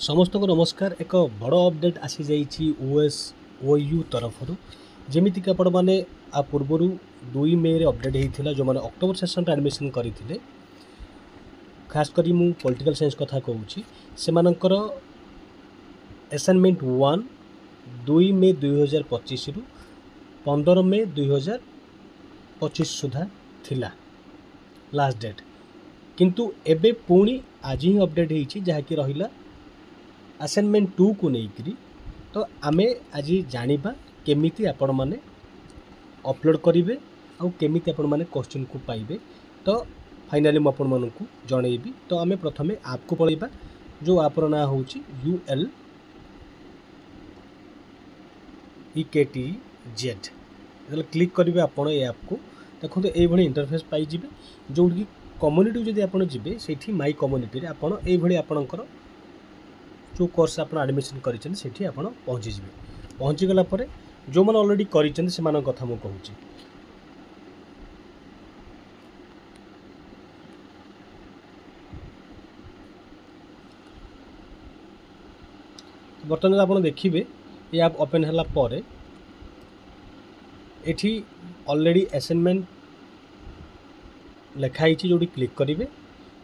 समस्त को नमस्कार। एक बड़ अपडेट आसी जाइए OSOU तरफ जमीक आपण मैंने आ पूर्वर 2 मे रे अपडेट होता जो मैंने अक्टोबर सेशन एडमिशन करते खास करी मु पॉलिटिकल साइंस कथा कहूँ से मानकर असाइनमेंट 1 2 मे 2025 रु 15 मे 2025 सुधा थिला लास्ट डेट किंतु एबे पुणी आज ही अपडेट होती जहाँकि रहा असाइनमेंट 2 को लेकर। तो आमे आज जानिबा केमिति आपण माने अपलोड करेंगे आउ केमिति आपण माने क्वेश्चन को पाइबे। तो फाइनाली मु आपण मानकु जणैबी। तो आमे प्रथमे ऐप को पळैबा जो ऐप रो ना होची ULEKTZ। क्लिक करेंगे आपण ए ऐप को देखो ये भली इंटरफेस पाई जिबे जो कि कम्युनिटी जदि आपण जिबे सेठी माई कम्युनिटी रे आपण ए भली आपणकर जो कोर्स आप एडमिशन करें से आप पहुँची जी पहुँची गला पर जो मैंने अलरेडी करें से कथा मुझे कहूँ। बर्तमान आप देखिए ये आप ओपन है पर एठी ऑलरेडी असाइनमेंट लिखाई जो क्लिक करेंगे।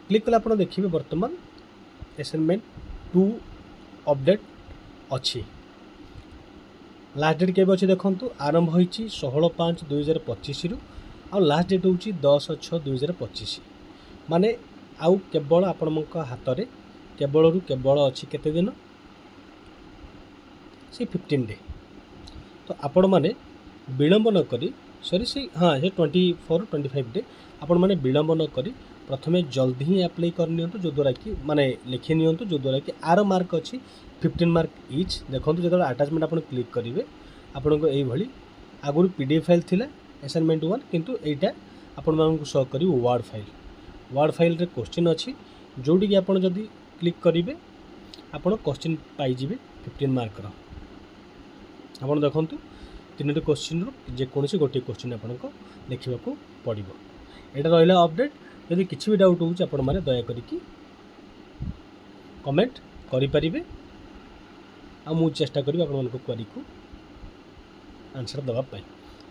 क्लिक कला आप देखिए बर्तमान असाइनमेंट 2 अपडेट अच्छी लास्ट डेट के देखो आरंभ हो 16/5/2025 रु आ लास्ट डेट हूँ 10/6/2025 माने आउ केवल आपण हाथ में केवल रु केवल अच्छी केते दिन से 15 डे। तो आपण माने विलंब न करी सॉरी से हाँ ये 24-25 डे आपण माने विलंब न करी प्रथमे जल्दी ही अप्लाई कर नियंतु जो द्वारा कि माने लिखि नियंतु जो द्वारा कि आर मार्क अच्छी 15 मार्क इच। देखो जो अटैचमेंट आप क्लिक करेंगे आपन को यही भली आगुरी PDF फाइल थिला असाइनमेंट 1 किंतु एटा आपण मानकु शो करी वर्ड फाइल रे क्वेश्चन अच्छी जोड़ी कि आपन जदि क्लिक करेंगे आपन क्वेश्चन पाई जिवे 15 मार्क रो। आपन देखंतु 3टी क्वेश्चन रो जेकोसी गोटे क्वेश्चन आपन को देखिबा को पड़िबो। एटा रहिला अपडेट। यदि किसी भी डाउट होउछ आपण माने दया करी कि कमेंट करि परिबे आ मु चेष्टा करी आपण मानको क्वेरी को आंसर दबा पाई।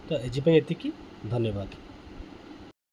तो एजी पे एतिकी धन्यवाद।